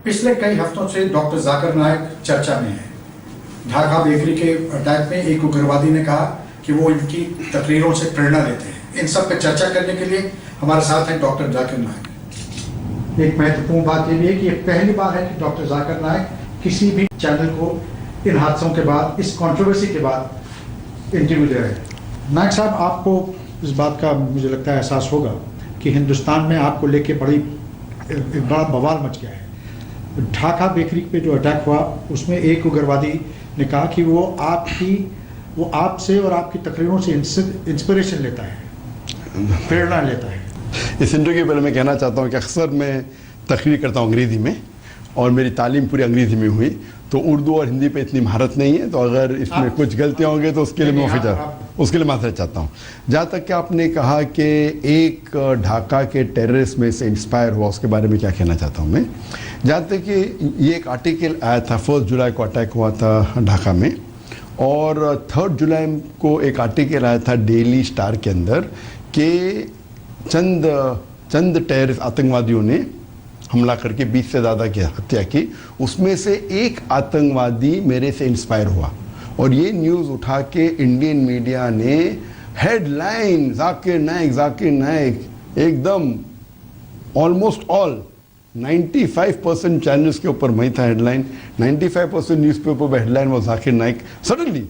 पिछले कई हफ्तों से डॉक्टर जाकिर नाइक चर्चा में है। ढाका बेकरी के अटैक में एक उग्रवादी ने कहा कि वो इनकी तकरीरों से प्रेरणा लेते हैं। इन सब पे चर्चा करने के लिए हमारे साथ हैं डॉक्टर जाकिर नाइक। एक महत्वपूर्ण बात ये भी है कि ये पहली बार है कि डॉक्टर जाकिर नाइक किसी भी चैनल को इन हादसों के बाद, इस कंट्रोवर्सी के बाद इंटरव्यू दे रहे हैं। नाइक साहब, आपको इस बात का मुझे लगता है एहसास होगा कि हिंदुस्तान में आपको लेके एक बड़ा बवाल मच गया है। ढाका बेकरी पे जो अटैक हुआ उसमें एक उग्रवादी ने कहा कि वो आपसे और आपकी तकरीरों से इंस्पिरेशन लेता है, प्रेरणा लेता है। इस इंटरव्यू के पहले मैं कहना चाहता हूँ कि अक्सर मैं तकरीर करता हूँ अंग्रेज़ी में और मेरी तालीम पूरी अंग्रेज़ी में हुई, तो उर्दू और हिंदी पे इतनी महारत नहीं है, तो अगर इसमें कुछ गलतियाँ होंगी तो उसके लिए मैं माफ़ी चाहता हूँ। जहाँ तक कि आपने कहा कि एक ढाका के टेररिस्ट में से इंस्पायर हुआ, उसके बारे में क्या कहना चाहता हूँ मैं। जहाँ तक कि ये एक आर्टिकल आया था, 1 जुलाई को अटैक हुआ था ढाका में, और 3 जुलाई को एक आर्टिकल आया था डेली स्टार के अंदर कि चंद टेररिस्ट आतंकवादियों ने हमला करके 20 से ज़्यादा की हत्या की। उसमें से एक आतंकवादी मेरे से इंस्पायर हुआ, और ये न्यूज़ उठा के इंडियन मीडिया ने हेडलाइन जाकिर नाइक एकदम ऑलमोस्ट ऑल 95% चैनल्स के ऊपर वही था हेडलाइन, 95% न्यूज़पेपर पर हेडलाइन वो जाकिर नाइक। सडनली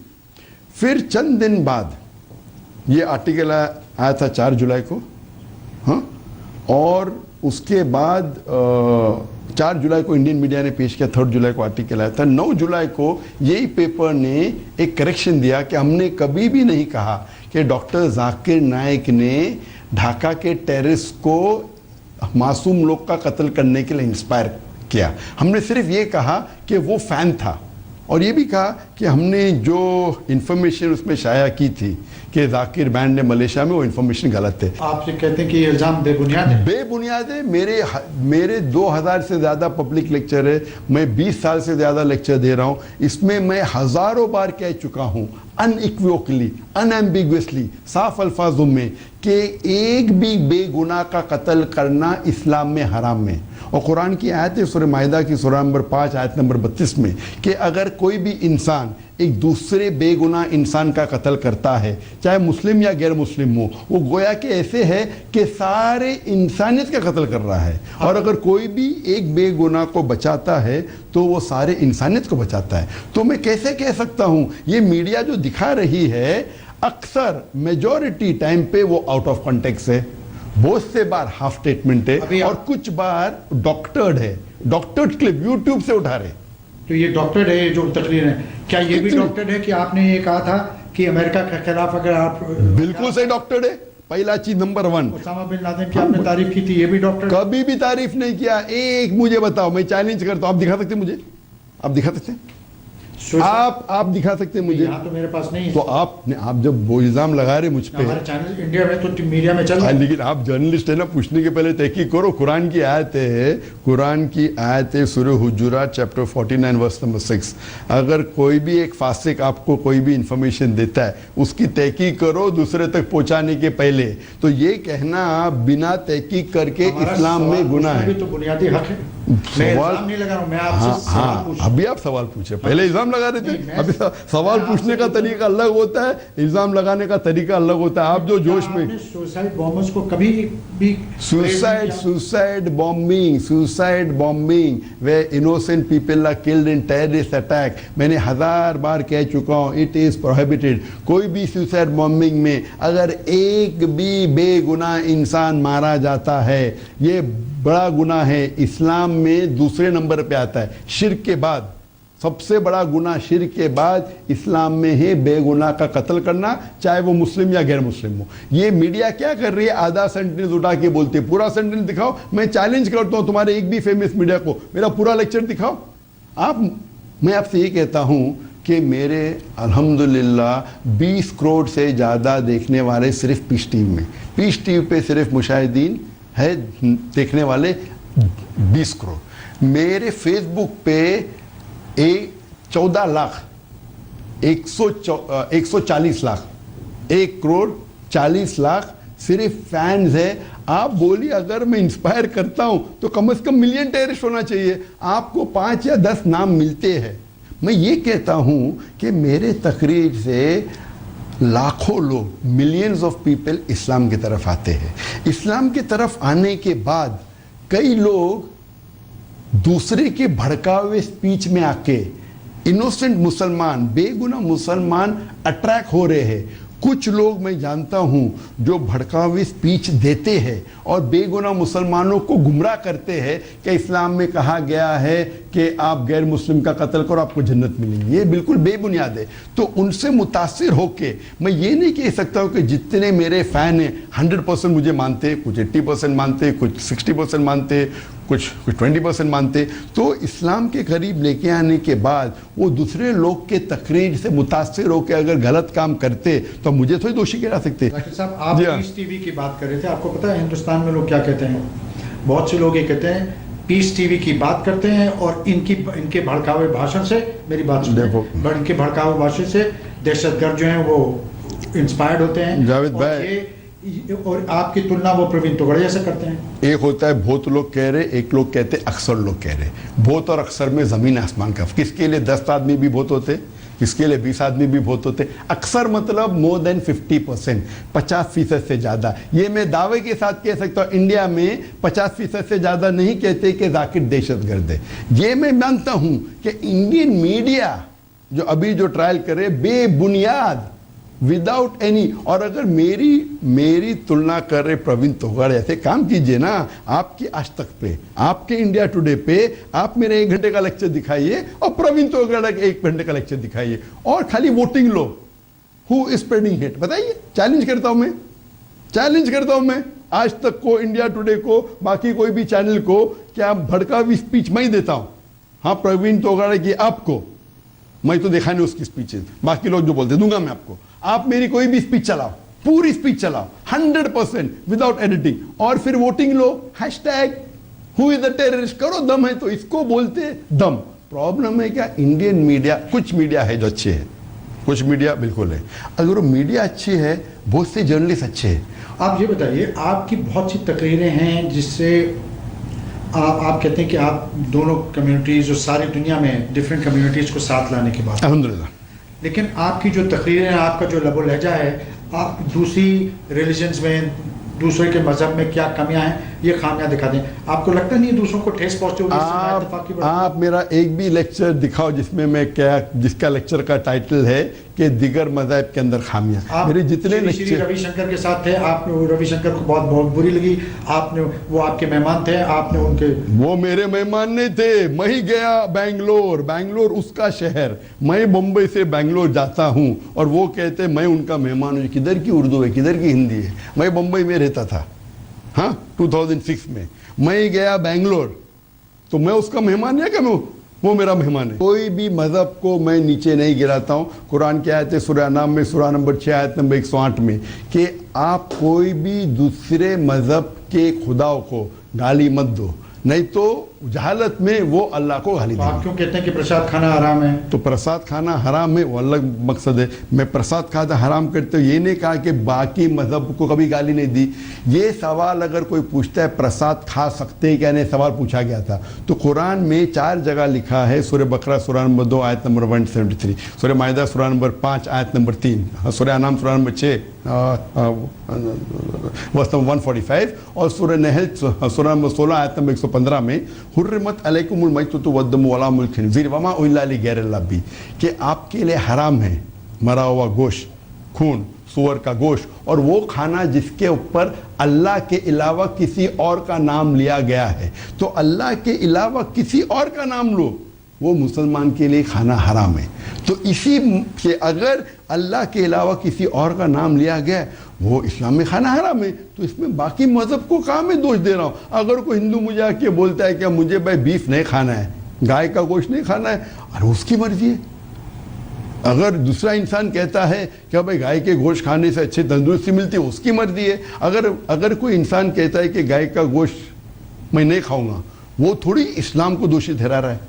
फिर चंद दिन बाद ये आर्टिकल आया था 4 जुलाई को, हाँ, और उसके बाद 4 जुलाई को इंडियन मीडिया ने पेश किया, 3 जुलाई को आर्टिकल आया था। 9 जुलाई को यही पेपर ने एक करेक्शन दिया कि हमने कभी भी नहीं कहा कि डॉक्टर जाकिर नाइक ने ढाका के टेररिस्ट को मासूम लोग का कत्ल करने के लिए इंस्पायर किया। हमने सिर्फ ये कहा कि वो फ़ैन था, और ये भी कहा कि हमने जो इन्फॉर्मेशन उसमें शाया की थी कि जाकिर बैंड ने मलेशिया में, वो इन्फॉर्मेशन गलत थे। आप ये कहते हैं कि ये इल्ज़ाम बेबुनियाद है? बेबुनियाद है। मेरे 2000 से ज़्यादा पब्लिक लेक्चर है, मैं 20 साल से ज़्यादा लेक्चर दे रहा हूँ। इसमें मैं हज़ारों बार कह चुका हूँ अनइक्विवोकली, अनएम्बिगुअसली, साफ अल्फाजों में कि एक भी बेगुनाह का कत्ल करना इस्लाम में हराम है। और कुरान की आयत है सूरह माइदा की सूरह नंबर 5 आयत नंबर 32 में कि अगर कोई भी इंसान एक दूसरे बेगुनाह इंसान का कत्ल करता है, चाहे मुस्लिम या गैर मुस्लिम हो, वो गोया कि ऐसे है कि सारे इंसानियत का कत्ल कर रहा है। और अगर कोई भी एक बेगुनाह को बचाता है तो वो सारे इंसानियत को बचाता है। तो मैं कैसे कह सकता हूँ, ये मीडिया जो दिखा रही है अक्सर मेजॉरिटी टाइम पे वो आउट ऑफ कॉन्टेक्स्ट है, बहुत से बार हाफ स्टेटमेंट है, और कुछ बार डॉक्टर्ड है, डॉक्टर्ड क्लिप यूट्यूब से उठा रहे। तो ये डॉक्टर है जो तकरीर है, क्या ये भी डॉक्टर है कि आपने ये कहा था कि अमेरिका के खिलाफ अगर आप? बिल्कुल सही डॉक्टर है। पहला चीज नंबर 1, उसामा बिन लादेन की आपने तारीफ की थी, ये भी डॉक्टर? कभी भी तारीफ नहीं किया। एक मुझे बताओ, मैं चैलेंज करता हूं, आप दिखा सकते हैं मुझे? आप दिखा सकते हैं? आप दिखा सकते हैं मुझे? यहाँ तो मेरे पास नहीं है। तो आप जब वो इल्जाम लगा रहे मुझ पे, हमारे चैनल इंडिया में तो मीडिया में चल रहा है। लेकिन आप जर्नलिस्ट है ना, पूछने के पहले तहकीक करो। कुरान की आयत है सूरह हुजुरात चैप्टर 49 वर्स नंबर 6। अगर कोई भी एक फासिक आपको कोई भी इंफॉर्मेशन देता है, उसकी तहकीक करो दूसरे तक पहुंचाने के पहले। तो ये कहना बिना तहकीक करके इस्लाम में गुनाह है। तो बुनियादी हक है। सवाल नहीं लगा रहा हूं, मैं आपसे सवाल पूछ रहा हूं। अभी आप सवाल पूछे, पहले इल्जाम लगा रहे थे। अभी सवाल पूछने का तरीका अलग होता है, इल्जाम लगाने का तरीका अलग होता है। आप जो जोश में सुसाइड बॉम्बर्स को कभी भी सुसाइड बॉम्बिंग वे innocent people are killed in terrorist attack, मैंने 1000 बार कह चुका हूँ, इट इज प्रोहिबिटेड। कोई भी सुसाइड बॉम्बिंग में अगर एक भी बेगुनाह इंसान मारा जाता है, ये बड़ा गुनाह है। इस्लाम में दूसरे नंबर पे आता है, शिर्क के बाद सबसे बड़ा गुनाह शिर्क के बाद इस्लाम में है बेगुनाह का कत्ल करना, चाहे वो मुस्लिम या गैर मुस्लिम हो। ये मीडिया क्या कर रही है, आधा सेंटेंस उठा के बोलती है, पूरा सेंटेंस दिखाओ। मैं चैलेंज करता हूं तुम्हारे एक भी फेमस मीडिया को, मेरा पूरा लेक्चर दिखाओ आप। मैं आपसे ये कहता हूं कि मेरे अल्हम्दुलिल्लाह 20 करोड़ से ज़्यादा देखने वाले सिर्फ पीस टीवी में, पीस टीवी पे सिर्फ मुशाहिदीन है देखने वाले 20 करोड़। मेरे फेसबुक पे 14 लाख 140 लाख 1 करोड़ 40 लाख सिर्फ फैंस है। आप बोलिए अगर मैं इंस्पायर करता हूं तो कम से कम मिलियन टेररिस्ट होना चाहिए। आपको 5 या 10 नाम मिलते हैं। मैं ये कहता हूं कि मेरे तकरीर से लाखों लोग, मिलियंस ऑफ पीपल इस्लाम की तरफ आते हैं। इस्लाम की तरफ आने के बाद कई लोग दूसरे के भड़कावे स्पीच में आके इनोसेंट मुसलमान, बेगुनाह मुसलमान अट्रैक्ट हो रहे हैं। कुछ लोग मैं जानता हूं जो भड़कावी स्पीच देते हैं और बेगुनाह मुसलमानों को गुमराह करते हैं कि इस्लाम में कहा गया है कि आप गैर मुस्लिम का कत्ल करो आपको जन्नत मिलेगी। ये बिल्कुल बेबुनियाद है। तो उनसे मुतासिर होके मैं ये नहीं कह सकता हूं कि जितने मेरे फैन हैं 100% मुझे मानते, कुछ 80% मानते, कुछ 60% मानते, कुछ 20% मानते। तो इस्लाम के करीब लेके आने के बाद वो दूसरे लोग के तकरीर से मुतासिर होकर अगर गलत काम करते तो मुझे थोड़ी दोषी गिरा सकते। जाकिर साहब, आप पीस टीवी की बात कर रहे थे। आपको पता है हिंदुस्तान में लोग क्या कहते हैं? बहुत से लोग ये कहते हैं पीस टीवी की बात करते हैं और इनके भड़कावे भाषण से, मेरी बात सुनिए, इनके भड़कावे भाषण से दहशतगर्द जो हैं वो इंस्पायर्ड होते हैं। जावेद भाई, और आपकी तुलना वो प्रवीण तोगड़िया से करते हैं। एक होता है बहुत लोग कह रहे, एक लोग कहते अक्सर लोग कह रहे। बहुत और अक्सर में जमीन आसमान का। किसके लिए 10 आदमी भी बहुत होते, किसके लिए 20 आदमी भी बहुत होते। अक्सर मतलब मोर देन 50%, 50% से ज़्यादा। ये मैं दावे के साथ कह सकता हूँ इंडिया में 50% से ज़्यादा नहीं कहते कि जाकिर दहशतगर्द है। ये मैं मानता हूँ कि इंडियन मीडिया जो अभी जो ट्रायल करे बेबुनियाद, विदाउट एनी। और अगर मेरी तुलना कर रहे प्रवीण तोगड़िया से, काम कीजिए ना, आपकी आज तक पे, आपके इंडिया टुडे पे आप मेरे 1 घंटे का लेक्चर दिखाइए और प्रवीण तोगड़िया के 1 घंटे का लेक्चर दिखाइए और खाली voting low. Who is spreading hate बताइए। चैलेंज करता हूं मैं, चैलेंज करता हूं मैं आज तक को, इंडिया टुडे को, बाकी कोई भी चैनल को, क्या भड़कावी स्पीच मैं ही देता हूं? हाँ, प्रवीण तोगड़िया की आपको मैं तो देखा नहीं उसकी स्पीचेस, बाकी लोग जो बोलते दूंगा मैं आपको। आप मेरी कोई भी स्पीच चलाओ, पूरी स्पीच चलाओ 100% विदाउट एडिटिंग, और फिर voting low, hashtag who is the terrorist करो। दम है तो इसको बोलते दम। प्रॉब्लम है क्या, इंडियन मीडिया, कुछ मीडिया है जो अच्छे है, कुछ मीडिया बिल्कुल है। अगर वो मीडिया अच्छी है, बहुत से जर्नलिस्ट अच्छे हैं। आप ये बताइए, आपकी बहुत सी तकरीरें हैं जिससे आप कहते हैं कि आप दोनों कम्युनिटीज़ और सारी दुनिया में डिफरेंट कम्युनिटीज़ को साथ लाने की बात, अल्हम्दुलिल्लाह। लेकिन आपकी जो तकरीरें हैं, आपका जो लबो लहजा है, आप दूसरी रिलीजन्स में, दूसरे के मजहब में क्या कमियां हैं ये खामियां दिखा दें। आपको लगता नहीं है दूसरों को ठेस पहुंचते होगी? आप मेरा एक भी लेक्चर दिखाओ जिसमें मैं क्या, जिसका लेक्चर का टाइटल है कि दिगर मज़हब के अंदर खामियां। मेरे जितने लेक्चर रविशंकर के साथ थे, आपने रविशंकर को बहुत बुरी लगी, आपने, वो आपके मेहमान थे, आपने उनके, वो मेरे मेहमान नहीं थे। मैं ही गया बैंगलोर उसका शहर, मैं मुंबई से बैंगलोर जाता हूँ और वो कहते मैं उनका मेहमान हूँ। किधर की उर्दू है, किधर की हिंदी है? मैं मुंबई में रहता था, हाँ 2006 में मैं गया बैंगलोर, तो मैं उसका मेहमान है क्या? वो मेरा मेहमान है। कोई भी मजहब को मैं नीचे नहीं गिराता हूँ। कुरान की आयत है सूरह नाम में, सूरह नंबर 6 आयत नंबर 108 में, कि आप कोई भी दूसरे मजहब के खुदाओं को गाली मत दो, नहीं तो जहालत में वो अल्लाह को गाली देंगे। आप क्यों कहते हैं कि प्रसाद खाना हराम है? तो प्रसाद खाना हराम है, वो अलग मकसद है। मैं प्रसाद खाना हराम करते हुए ये नहीं कहा कि बाकी मजहब को कभी गाली नहीं दी। ये सवाल अगर कोई पूछता है प्रसाद खा सकते हैं क्या नहीं, सवाल पूछा गया था, तो कुरान में 4 जगह लिखा है। सूरह बकरा सूरह नंबर 2 आयत नंबर 173, सूरह माइदा सूरह नंबर 5 आयत नंबर 3, सूरह अनाम सूरह नंबर 6 वर्स नंबर 145 और सूरह नहल सूरह नंबर 16 आयत नंबर 115 में हुर्रिमत अलैकुमुल मैततु वद्दमु वला मुल खिंज़ीर वमा उहिल्ला लिगैरिल्लाह बिही, कि आपके लिए हराम है मरा हुआ गोश्त, खून, सूअर का गोश्त, और वो खाना जिसके ऊपर अल्लाह के अलावा किसी और का नाम लिया गया है। तो अल्लाह के अलावा किसी और का नाम लो, वो मुसलमान के लिए खाना हराम है। तो इसी से अगर अल्लाह के अलावा किसी और का नाम लिया गया, वो इस्लाम में खाना हराम है, तो इसमें बाकी मज़हब को कहाँ मैं दोष दे रहा हूँ? अगर कोई हिंदू मुझे आके बोलता है कि मुझे भाई बीफ नहीं खाना है, गाय का गोश्त नहीं खाना है, अरे उसकी मर्जी है। अगर दूसरा इंसान कहता है कि भाई गाय के गोश्त खाने से अच्छी तंदुरुस्ती मिलती है, उसकी मर्जी है। अगर कोई इंसान कहता है कि गाय का गोश्त मैं नहीं खाऊंगा, वो थोड़ी इस्लाम को दोषी ठहरा रहा है।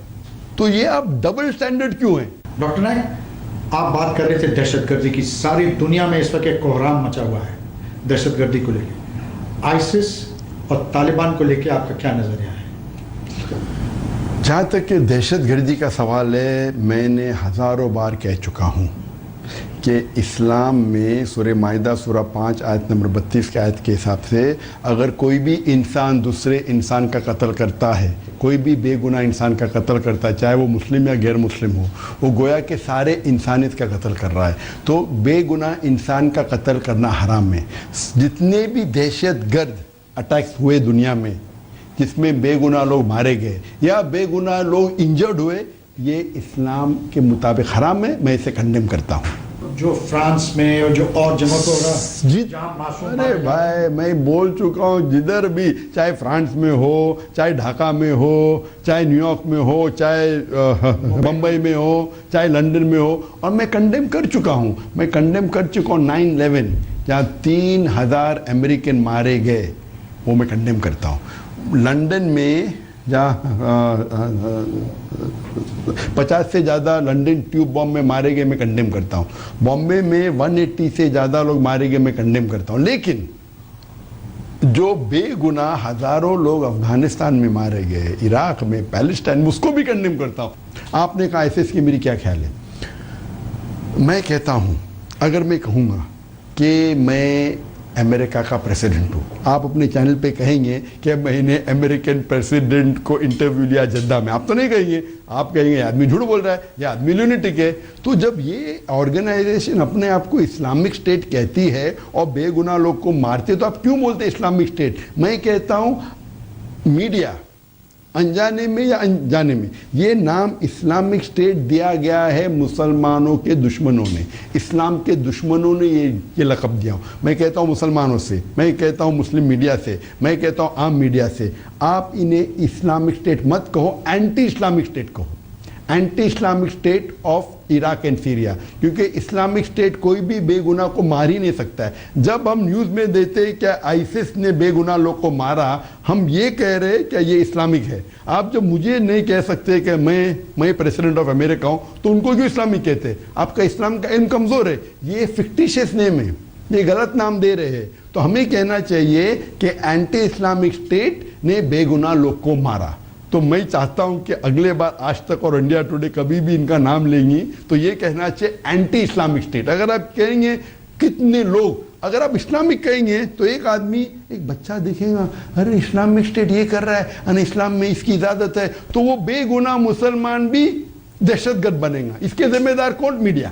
तो ये आप डबल स्टैंडर्ड क्यों है? डॉक्टर नायक, आप बात कर रहे थे दहशतगर्दी की। सारी दुनिया में इस वक्त एक कोहराम मचा हुआ है, दहशतगर्दी को लेके, आईसिस और तालिबान को लेके आपका क्या नजरिया है? जहाँ तक कि दहशतगर्दी का सवाल है, मैंने हज़ारों बार कह चुका हूँ कि इस्लाम में सूरह माइदा सूरह 5 आयत नंबर 32 के आयत के हिसाब से अगर कोई भी इंसान दूसरे इंसान का कत्ल करता है, कोई भी बेगुनाह इंसान का कत्ल करता है, चाहे वो मुस्लिम या गैर मुस्लिम हो, वो गोया के सारे इंसानियत का कत्ल कर रहा है। तो बेगुनाह इंसान का कत्ल करना हराम है। जितने भी दहशतगर्द अटैक्स हुए दुनिया में जिसमें बेगुनाह लोग मारे गए या बेगुनाह लोग इंजर्ड हुए, ये इस्लाम के मुताबिक हराम है। मैं इसे कंडेम करता हूँ। जो फ्रांस में और जो और जगहों पर हो रहा, जी, जहाँ मासूम अरे भाई मैं बोल चुका हूँ, जिधर भी, चाहे फ्रांस में हो, चाहे ढाका में हो, चाहे न्यूयॉर्क में हो, चाहे बम्बई में हो, चाहे लंदन में हो, और मैं कंडेम कर चुका हूँ। मैं कंडेम कर चुका हूँ 9/11 जहाँ 3000 अमेरिकन मारे गए, वो मैं कंडेम करता हूँ। लंदन में जहाँ 50 से ज़्यादा लंदन ट्यूब बॉम्ब में मारे गए, मैं कंडेम करता हूँ। बॉम्बे में 180 से ज़्यादा लोग मारे गए, मैं कंडेम करता हूँ। लेकिन जो बेगुनाह हज़ारों लोग अफगानिस्तान में मारे गए, इराक में, पैलेस्टाइन में, उसको भी कंडेम करता हूँ। आपने कहा आईसिस की मेरी क्या ख्याल है? मैं कहता हूँ, अगर मैं कहूँगा कि मैं अमेरिका का प्रेसिडेंट हूँ, आप अपने चैनल पे कहेंगे कि मैंने अमेरिकन प्रेसिडेंट को इंटरव्यू लिया जद्दा में, आप तो नहीं कहेंगे, आप कहेंगे ये आदमी झूठ बोल रहा है, ये आदमी ल्यूनेटिक है। तो जब ये ऑर्गेनाइजेशन अपने आप को इस्लामिक स्टेट कहती है और बेगुनाह लोग को मारते, तो आप क्यों बोलते इस्लामिक स्टेट? मैं कहता हूँ मीडिया अनजाने में या अनजाने में ये नाम इस्लामिक स्टेट दिया गया है मुसलमानों के दुश्मनों ने, इस्लाम के दुश्मनों ने ये लक़ब दिया। मैं कहता हूँ मुसलमानों से, मैं कहता हूँ मुस्लिम मीडिया से, मैं कहता हूँ आम मीडिया से, आप इन्हें इस्लामिक स्टेट मत कहो, एंटी इस्लामिक स्टेट कहो, anti Islamic state of Iraq and Syria, क्योंकि इस्लामिक स्टेट कोई भी बेगुनाह को मार ही नहीं सकता है। जब हम न्यूज़ में देते हैं कि आईसिस ने बेगुनाह लोग को मारा, हम ये कह रहे हैं कि ये इस्लामिक है। आप जब मुझे नहीं कह सकते कि मैं प्रेसिडेंट ऑफ अमेरिका हूँ, तो उनको क्यों इस्लामिक कहते हैं? आपका इस्लाम का इल्म कमज़ोर है, ये फिक्टिशियस नेम है, ये गलत नाम दे रहे हैं। तो हमें कहना चाहिए कि एंटी इस्लामिक स्टेट ने बेगुनाह लोग को मारा। तो मैं चाहता हूं कि अगले बार आज तक और इंडिया टुडे कभी भी इनका नाम लेंगी तो ये कहना चाहिए एंटी इस्लामिक स्टेट। अगर आप कहेंगे कितने लोग, अगर आप इस्लामिक कहेंगे तो एक आदमी, एक बच्चा देखेगा, अरे इस्लामिक स्टेट ये कर रहा है, अरे इस्लाम में इसकी इजाजत है, तो वो बेगुनाह मुसलमान भी दहशतगर्द बनेगा। इसके जिम्मेदार कौन? मीडिया,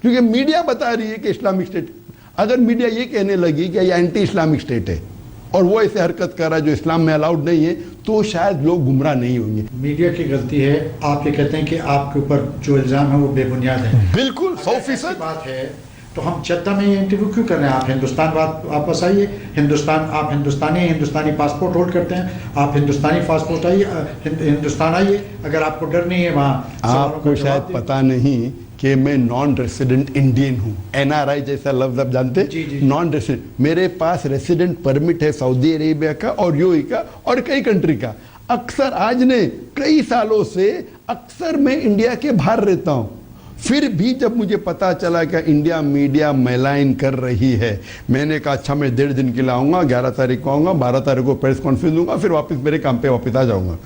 क्योंकि मीडिया बता रही है कि इस्लामिक स्टेट। अगर मीडिया ये कहने लगी कि ये एंटी इस्लामिक स्टेट है और वो ऐसे हरकत कर रहा है जो इस्लाम में अलाउड नहीं है, तो शायद लोग गुमराह नहीं होंगे। मीडिया की गलती है, आप ये कहते हैं कि आपके ऊपर जो इल्ज़ाम है वो बेबुनियाद है। बिल्कुल 100% बात है। तो हम जद्दा में ये इंटरव्यू क्यों कर रहे हैं? आप हिंदुस्तान वापस आइए, हिंदुस्तान, आप हिंदुस्तानी हैं, हिंदुस्तानी पासपोर्ट होल्ड करते हैं, आप हिंदुस्तानी पासपोर्ट हिंदुस्तान आइए। अगर आपको डर नहीं है वहाँ, आपको शायद पता नहीं कि मैं नॉन रेसिडेंट इंडियन हूँ। NRI जैसा लफ्ज आप जानते हैं? नॉन रेसिडेंट, मेरे पास रेसिडेंट परमिट है सऊदी अरेबिया का और यूएई का और कई कंट्री का। अक्सर आज ने कई सालों से अक्सर मैं इंडिया के बाहर रहता हूँ, फिर भी जब मुझे पता चला कि इंडिया मीडिया मैलाइन कर रही है, मैंने कहा अच्छा मैं 1.5 दिन के लिए आऊँगा, 11 तारीख को आऊँगा, 12 तारीख को प्रेस कॉन्फ्रेंस दूंगा, फिर वापस मेरे काम पे वापस आ जाऊँगा।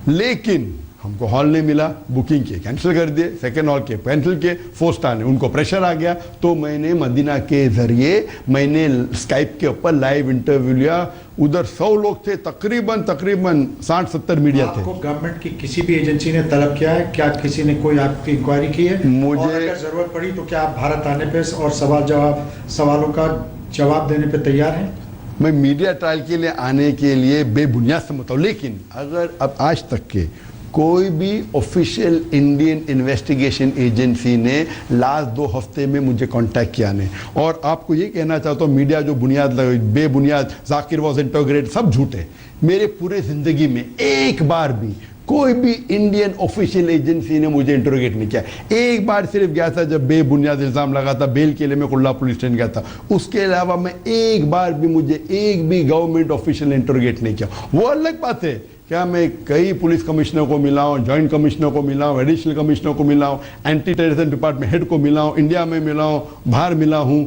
लेकिन हमको हॉल नहीं मिला, बुकिंग किए, कैंसिल कर दिए, सेकेंड हॉल के कैंसिल किए, 4 स्टार ने, उनको प्रेशर आ गया, तो मैंने मदीना के ज़रिए मैंने स्काइप के ऊपर लाइव इंटरव्यू लिया। उधर 100 लोग थे, तकरीबन 60-70 मीडिया थे। आपको गवर्नमेंट की किसी भी एजेंसी ने तलब किया है? क्या किसी ने कोई आपकी इंक्वायरी की है? मुझे, और अगर ज़रूरत पड़ी तो क्या आप भारत आने पे और सवालों का जवाब देने पे तैयार हैं? मैं मीडिया ट्रायल के लिए आने के लिए बेबुनियाद समझता हूँ, लेकिन अगर अब आज तक के कोई भी ऑफिशियल इंडियन इन्वेस्टिगेशन एजेंसी ने लास्ट 2 हफ्ते में मुझे कांटेक्ट किया नहीं। और आपको ये कहना चाहता हूँ, मीडिया जो बेबुनियाद जाकिर वॉज इंटरोगेटेड, सब झूठ है। मेरे पूरे ज़िंदगी में एक बार भी कोई भी इंडियन ऑफिशियल एजेंसी ने मुझे इंटरोगेट नहीं किया। एक बार सिर्फ गया था जब बेबुनियाद इल्ज़ाम लगा था, बेल के लिए मैं कुल्ला पुलिस स्टेशन गया था। उसके अलावा मैं एक बार भी, मुझे एक भी गवर्नमेंट ऑफिशियल ने इंटरोगेट नहीं किया। वो अलग बात है, क्या मैं कई पुलिस कमिश्नर को मिला हूँ, जॉइंट कमिश्नर को मिला हूँ, एडिशनल कमिश्नर को मिला हूँ, एंटी टेररिज्म डिपार्टमेंट हेड को मिला हूँ, इंडिया में मिला हूँ, बाहर मिला हूँ,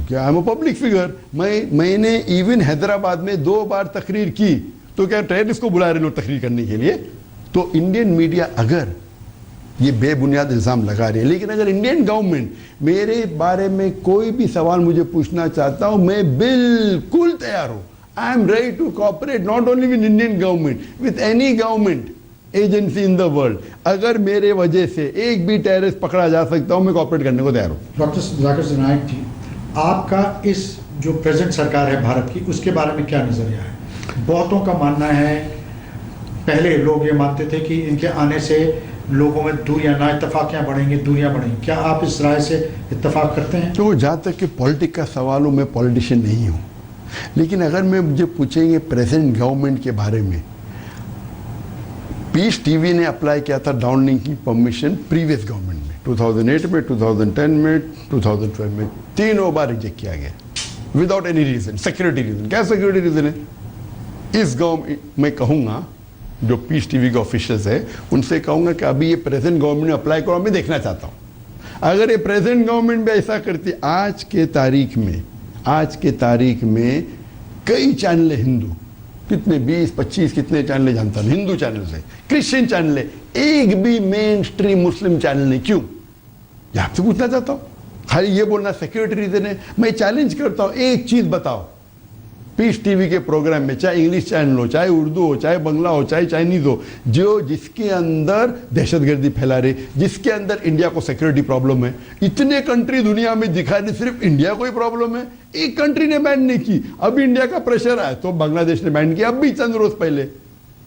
क्या I am a public figure. मैंने इवन हैदराबाद में 2 बार तकरीर की, तो क्या टेररिस्ट को बुला रहे लोग तकरीर करने के लिए? तो इंडियन मीडिया अगर ये बेबुनियाद इल्ज़ाम लगा रही है, लेकिन अगर इंडियन गवर्नमेंट मेरे बारे में कोई भी सवाल मुझे पूछना चाहता हूं, मैं बिल्कुल तैयार हूं। I am ready to cooperate not only with Indian government, with any government agency in the world. अगर मेरे वजह से एक भी टेररिस्ट पकड़ा जा सकता हूं, मैं कोऑपरेट करने को तैयार हूं। डॉक्टर जाकिर नाइक जी, आपका इस जो प्रेजेंट सरकार है भारत की, उसके बारे में क्या नजरिया है? बहुतों का मानना है, पहले लोग ये मानते थे कि इनके आने से लोगों में दूरियां, ना इत्तेफाकियां बढ़ेंगी, दूरियां बढ़ेंगी। क्या आप इस राय से इत्तेफाक करते हैं? तो जहाँ तक कि पॉलिटिक्स का सवाल हो, मैं पॉलिटिशियन नहीं हूँ, लेकिन अगर मैं मुझे पूछेंगे प्रेजेंट गवर्नमेंट के बारे में, पीस टीवी ने अप्लाई किया था डाउनलिंक की परमिशन प्रीवियस गवर्नमेंट में, 2008 में, 2010 में, 2012 में, 3 बार रिजेक्ट किया गया without any reason, security reason. क्या सिक्योरिटी रीजन है? इस गवर्नमेंट, मैं कहूँगा जो पीस टीवी के ऑफिशियल्स है उनसे कहूँगा कि अभी ये प्रेजेंट गवर्नमेंट ने अप्लाई करो, मैं देखना चाहता हूँ। अगर ये प्रेजेंट गवर्नमेंट भी ऐसा करती, आज के तारीख में कई चैनल है हिंदू, कितने 20-25 कितने चैनल जानता हूँ, हिंदू चैनल है, क्रिश्चियन चैनल है, एक भी मेन स्ट्रीम मुस्लिम चैनल नहीं। क्यों? ये आपसे पूछना चाहता हूँ। खाली ये बोलना सिक्योरिटी रीजन है। मैं चैलेंज करता हूँ, एक चीज बताओ, पीस टीवी के प्रोग्राम में, चाहे इंग्लिश चैनल हो, चाहे उर्दू हो, चाहे बंगला हो, चाहे चाइनीज हो, जिसके अंदर दहशतगर्दी फैला रहे, जिसके अंदर इंडिया को सिक्योरिटी प्रॉब्लम है, इतने कंट्री दुनिया में दिखा रहे, सिर्फ इंडिया को ही प्रॉब्लम है, एक कंट्री ने बैन नहीं की। अब इंडिया का प्रेशर आया तो बांग्लादेश ने बैन किया, अब भी चंद रोज पहले।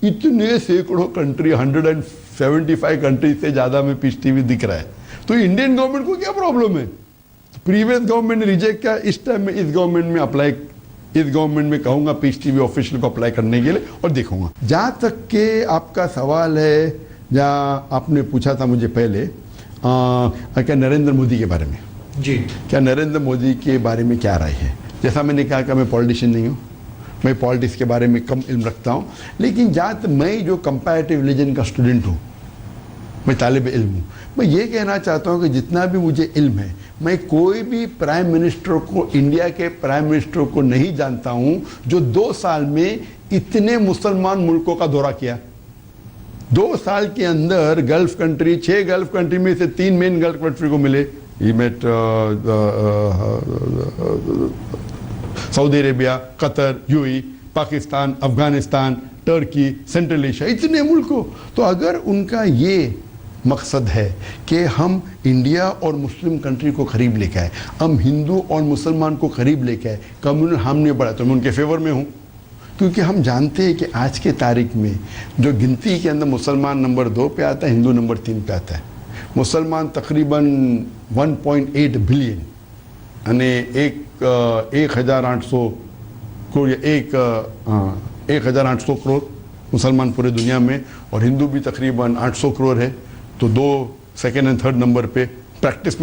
इतने सैकड़ों कंट्री, 175 कंट्री से ज्यादा में पीस टीवी दिख रहा है, तो इंडियन गवर्नमेंट को क्या प्रॉब्लम है? प्रीवियस गवर्नमेंट ने रिजेक्ट किया, इस टाइम में इस गवर्नमेंट में कहूंगा पीस टीवी ऑफिशियल को अप्लाई करने के लिए और देखूंगा। जहां तक के आपका सवाल है, जहां आपने पूछा था मुझे पहले क्या नरेंद्र मोदी के बारे में जी, क्या नरेंद्र मोदी के बारे में क्या राय है? जैसा मैंने कहा कि मैं पॉलिटिशियन नहीं हूँ, मैं पॉलिटिक्स के बारे में कम इल्म रखता हूँ, लेकिन जहाँ तक मैं जो कंपैरेटिव रिलीजन का स्टूडेंट हूँ, मैं तालिब इल्म हूँ, मैं ये कहना चाहता हूँ कि जितना भी मुझे इल्म है, मैं कोई भी प्राइम मिनिस्टर को, इंडिया के प्राइम मिनिस्टर को नहीं जानता हूँ जो 2 साल में इतने मुसलमान मुल्कों का दौरा किया। 2 साल के अंदर गल्फ कंट्री, 6 गल्फ कंट्री में से 3 मेन गल्फ कंट्री को मिले। He met Saudi Arabia, Qatar, UAE, Pakistan, Afghanistan, Turkey, Central Asia, इतने मुल्कों। तो अगर उनका ये मकसद है कि हम इंडिया और मुस्लिम कंट्री को करीब लेके आए, हम हिंदू और मुसलमान को करीब लेके आए, कम्युनल हार्मनी बढ़ा, तो मैं उनके फेवर में हूँ। क्योंकि हम जानते हैं कि आज के तारीख में जो गिनती के अंदर मुसलमान नंबर 2 पे आता है, हिंदू नंबर 3 पे आता है। मुसलमान तकरीबन 1.8 बिलियन यानी 1,800 करोड़, 1,800 करोड़ मुसलमान पूरे दुनिया में, और हिंदू भी तकरीबन 800 करोड़ है। तो 2 सेकेंड एंड थर्ड नंबर पे प्रैक्टिस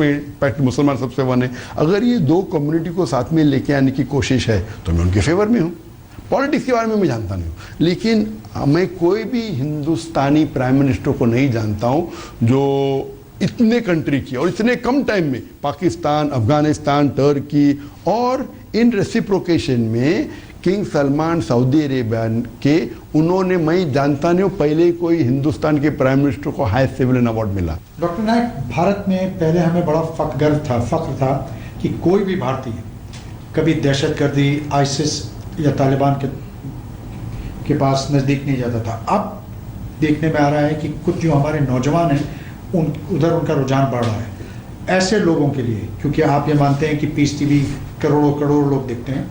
मुसलमान सबसे 1 है। अगर ये 2 कम्युनिटी को साथ में लेके आने की कोशिश है तो मैं उनके फेवर में हूँ। पॉलिटिक्स के बारे में मैं जानता नहीं हूँ, लेकिन मैं कोई भी हिंदुस्तानी प्राइम मिनिस्टर को नहीं जानता हूँ जो इतने कंट्री की और इतने कम टाइम में, पाकिस्तान, अफगानिस्तान, टर्की, और इन रेसिप्रोकेशन में किंग सलमान सऊदी अरेबिया के, उन्होंने, मैं जानता नहीं हूँ पहले कोई हिंदुस्तान के प्राइम मिनिस्टर को हाईएस्ट सिविलियन अवार्ड मिला। डॉक्टर नाइक, भारत में पहले हमें बड़ा फख्र था कि कोई भी भारतीय कभी दहशतगर्दी, आईसिस या तालिबान के पास नज़दीक नहीं जाता था। अब देखने में आ रहा है कि कुछ जो हमारे नौजवान हैं उधर उनका रुझान बढ़ रहा है। ऐसे लोगों के लिए, क्योंकि आप ये मानते हैं कि पीस टीवी करोड़ों लोग देखते हैं,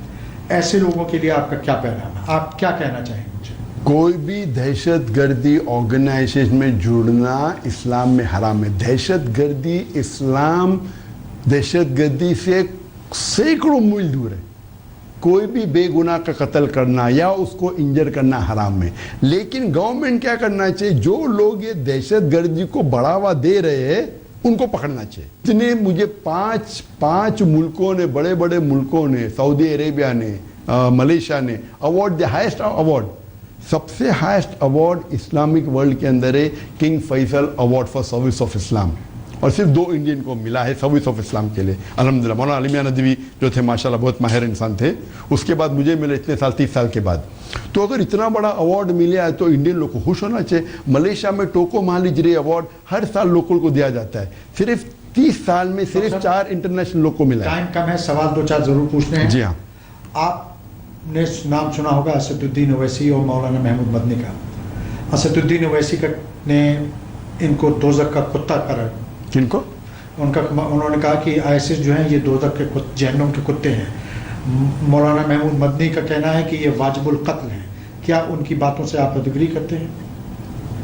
ऐसे लोगों के लिए आपका क्या पैगाम है? आप क्या कहना चाहेंगे मुझे? कोई भी दहशतगर्दी ऑर्गेनाइजेशन में जुड़ना इस्लाम में हराम है। दहशतगर्दी, इस्लाम दहशतगर्दी से सैकड़ों मील दूर है। कोई भी बेगुनाह का कत्ल करना या उसको इंजर करना हराम है। लेकिन गवर्नमेंट क्या करना चाहिए, जो लोग ये दहशतगर्दी को बढ़ावा दे रहे हैं उनको पकड़ना चाहिए। इतने मुझे पांच मुल्कों ने, बड़े बड़े मुल्कों ने, सऊदी अरेबिया ने, मलेशिया ने अवार्ड, द हाईएस्ट अवार्ड, सबसे हाईएस्ट अवार्ड इस्लामिक वर्ल्ड के अंदर है King Faisal award for service of Islam. और सिर्फ 2 इंडियन को मिला है सर्विस ऑफ इस्लाम के लिए, अल्हम्दुलिल्लाह। मौलाना अली मियां नदवी जो थे माशाल्लाह बहुत माहिर इंसान थे, उसके बाद मुझे मिले इतने साल 30 साल के बाद। तो अगर इतना बड़ा अवार्ड मिला है तो इंडियन लोग को खुश होना चाहिए। मलेशिया में टोको महालिजरे अवार्ड हर साल लोकल को दिया जाता है, सिर्फ 30 साल में सिर्फ 4 इंटरनेशनल लोग को मिला है। टाइम कम है, सवाल 2-4 जरूर पूछने हैं। जी हाँ। आपने नाम सुना होगा असदुद्दीन ओवैसी और मौलाना महमूद मदनी का। असदुद्दीन ओवैसी ने इनको दोज़ख का कुत्ता करार, किनको? उन्होंने कहा कि आईएसआईएस जो है ये दोज़ख के जहन्नुम के कुत्ते हैं। मौलाना महमूद मदनी का कहना है कि ये वाजिबुल कत्ल है। क्या उनकी बातों से आप एग्री करते हैं?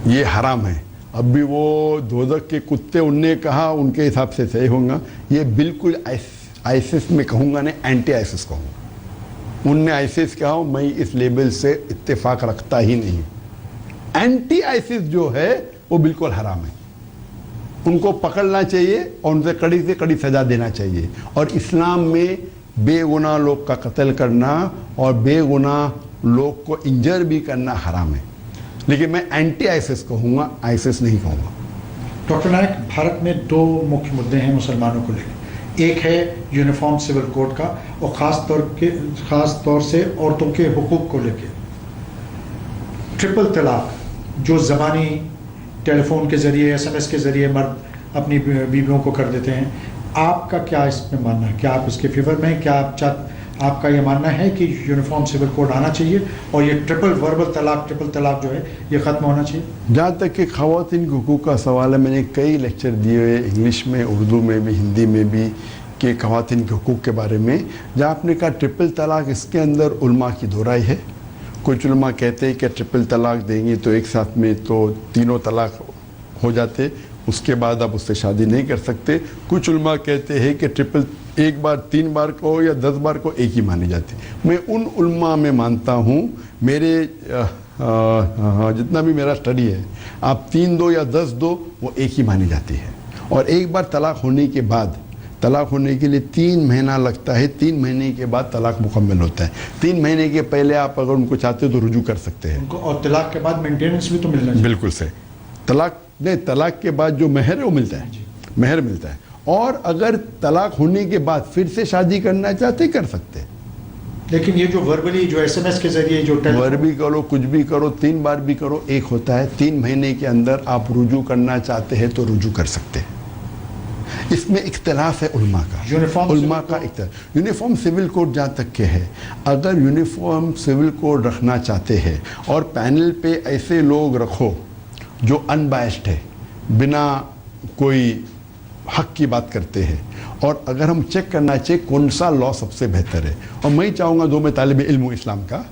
ये हराम है। अब भी वो दोज़ख के कुत्ते उनने कहा, उनके हिसाब से सही होगा। ये बिल्कुल आईएसआईएस में कहूँगा नहीं, एंटी आईएसआईएस कहूँगा। उनने आईएसआईएस कहा, मैं इस लेबल से इत्तेफाक रखता ही नहीं। एंटी आईएसआईएस जो है वो बिल्कुल हराम है, उनको पकड़ना चाहिए और उनसे कड़ी से कड़ी सजा देना चाहिए। और इस्लाम में बेगुनाह लोग का कत्ल करना और बेगुनाह लोग को इंजर भी करना हराम है। लेकिन मैं एंटी आईएसआईएस कहूँगा, आईएसआईएस नहीं कहूँगा। डॉक्टर नायक, भारत में 2 मुख्य मुद्दे हैं मुसलमानों को लेकर। एक है यूनिफॉर्म सिविल कोड का और ख़ास तौर से औरतों के हुकूक को लेकर। ट्रिपल तलाक जो ज़बानी टेलीफोन के ज़रिए SMS के ज़रिए मर्द अपनी बीवियों को कर देते हैं, आपका क्या इसमें मानना है? क्या आप इसके फेवर में हैं? क्या आपका ये मानना है कि यूनिफॉर्म सिविल कोड आना चाहिए और ये ट्रिपल तलाक जो है ये ख़त्म होना चाहिए? जहाँ तक कि ख़वातीन के हुकूक का सवाल है, मैंने कई लेक्चर दिए हुए इंग्लिश में, उर्दू में भी, हिंदी में भी, कि ख़वातीन के हुकूक के बारे में। जहाँ आपने कहा ट्रिपल तलाक, इसके अंदर उलमा की दो राय है। कुछ उलमा कहते हैं कि ट्रिपल तलाक देंगे तो एक साथ में तो 3 तलाक हो जाते, उसके बाद आप उससे शादी नहीं कर सकते। कुछ उलमा कहते हैं कि ट्रिपल एक बार 3 बार को या 10 बार को एक ही मानी जाती। मैं उन उलमा में मानता हूँ, मेरे जितना भी मेरा स्टडी है, आप 3 दो या 10 दो, वो एक ही मानी जाती है। और एक बार तलाक होने के बाद, तलाक होने के लिए 3 महीना लगता है, 3 महीने के बाद तलाक मुकम्मल होता है। 3 महीने के पहले आप अगर उनको चाहते हो तो रुजू कर सकते हैं उनको, और तलाक के बाद मेंटेनेंस भी तो मिलना चाहिए। बिल्कुल से तलाक के बाद जो महर है वो मिलता है, महर मिलता है। और अगर तलाक होने के बाद फिर से शादी करना चाहते कर सकते हैं। लेकिन ये जो वर्बली, जो SMS के जरिए जो वर्बी करो, कुछ भी करो, 3 बार भी करो, एक होता है। 3 महीने के अंदर आप रुजू करना चाहते हैं तो रुजू कर सकते हैं। इसमें इख्तिलाफ है उलमा का, यूनिफॉर्म सिविल कोड जहाँ तक के है, अगर यूनिफॉर्म सिविल कोड रखना चाहते हैं और पैनल पे ऐसे लोग रखो जो अनबायस्ड है, बिना कोई हक की बात करते हैं, और अगर हम चेक करना चाहिए कौन सा लॉ सबसे बेहतर है। और मैं चाहूँगा, दो मैं तालिब इल्म हूँ इस्लाम का,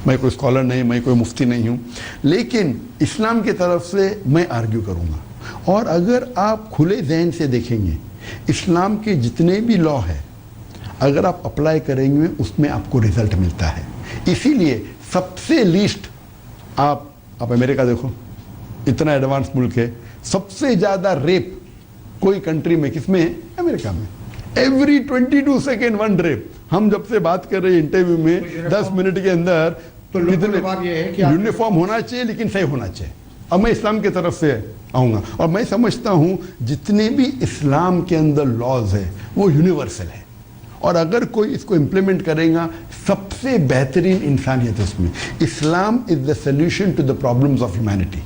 मैं कोई स्कॉलर नहीं, मैं कोई मुफ्ती नहीं हूँ, लेकिन इस्लाम की तरफ से मैं आर्ग्यू करूँगा। और अगर आप खुले जहन से देखेंगे, इस्लाम के जितने भी लॉ है अगर आप अप्लाई करेंगे उसमें आपको रिजल्ट मिलता है। इसीलिए सबसे लीस्ट आप अमेरिका देखो, इतना एडवांस मुल्क है, सबसे ज़्यादा रेप कोई कंट्री में किसमें है? अमेरिका में। Every 22 second 1 rape. हम जब से बात कर रहे हैं इंटरव्यू में 10 मिनट के अंदर, तो कितने ये है कि यूनिफॉर्म होना चाहिए लेकिन सही होना चाहिए। अब मैं इस्लाम की तरफ से आऊँगा, और मैं समझता हूँ जितने भी इस्लाम के अंदर लॉज है वो यूनिवर्सल है, और अगर कोई इसको इम्प्लीमेंट करेगा, सबसे बेहतरीन इंसानियत उसमें। Islam is the solution to the problems of humanity.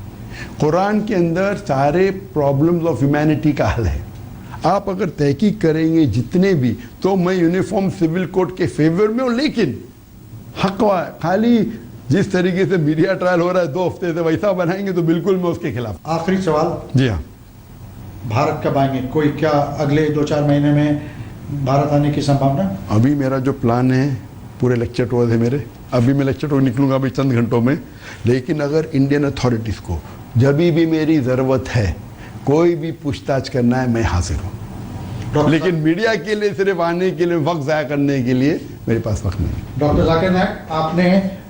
Quran के अंदर सारे प्रॉब्लम्स ऑफ ह्यूमैनिटी का हल है। आप अगर तहकीक करेंगे जितने भी, तो मैं यूनिफॉर्म सिविल कोड के फेवर में हूँ, लेकिन हक खाली जिस तरीके से मीडिया ट्रायल हो रहा है 2 हफ्ते से, वैसा बनाएंगे तो बिल्कुल मैं उसके खिलाफ। आखिरी सवाल, जी हाँ, भारत कब आएंगे? कोई क्या अगले 2-4 महीने में भारत आने की संभावना? अभी मेरा जो प्लान है, पूरे लेक्चर टूर है मेरे, अभी मैं लेक्चर टूर निकलूंगा अभी चंद घंटों में। लेकिन अगर इंडियन अथॉरिटीज़ को जब भी मेरी ज़रूरत है, कोई भी पूछताछ करना है, मैं हाजिर हूँ। लेकिन मीडिया के लिए सिर्फ आने के लिए, वक्त ज़ाया करने के लिए मेरे पास वक्त नहीं। डॉक्टर जाकिर नायक, आपने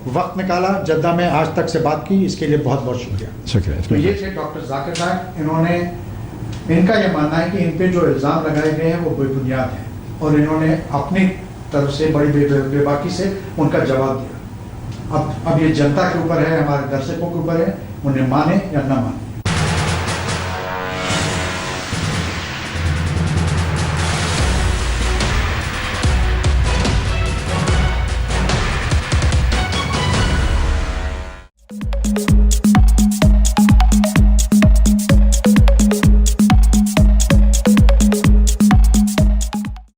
वक्त निकाला, जद्दा में आज तक से बात की, इसके लिए बहुत बहुत शुक्रिया। शुक्रिया। तो ये थे डॉक्टर जाकिर नायक। इनका ये मानना है कि इन पे जो इल्ज़ाम लगाए गए हैं वो बेबुनियाद हैं, और इन्होंने अपनी तरफ से बड़ी बेबाकी से उनका जवाब दिया। अब ये जनता के ऊपर है, हमारे दर्शकों के ऊपर है, उन्हें माने या ना माने।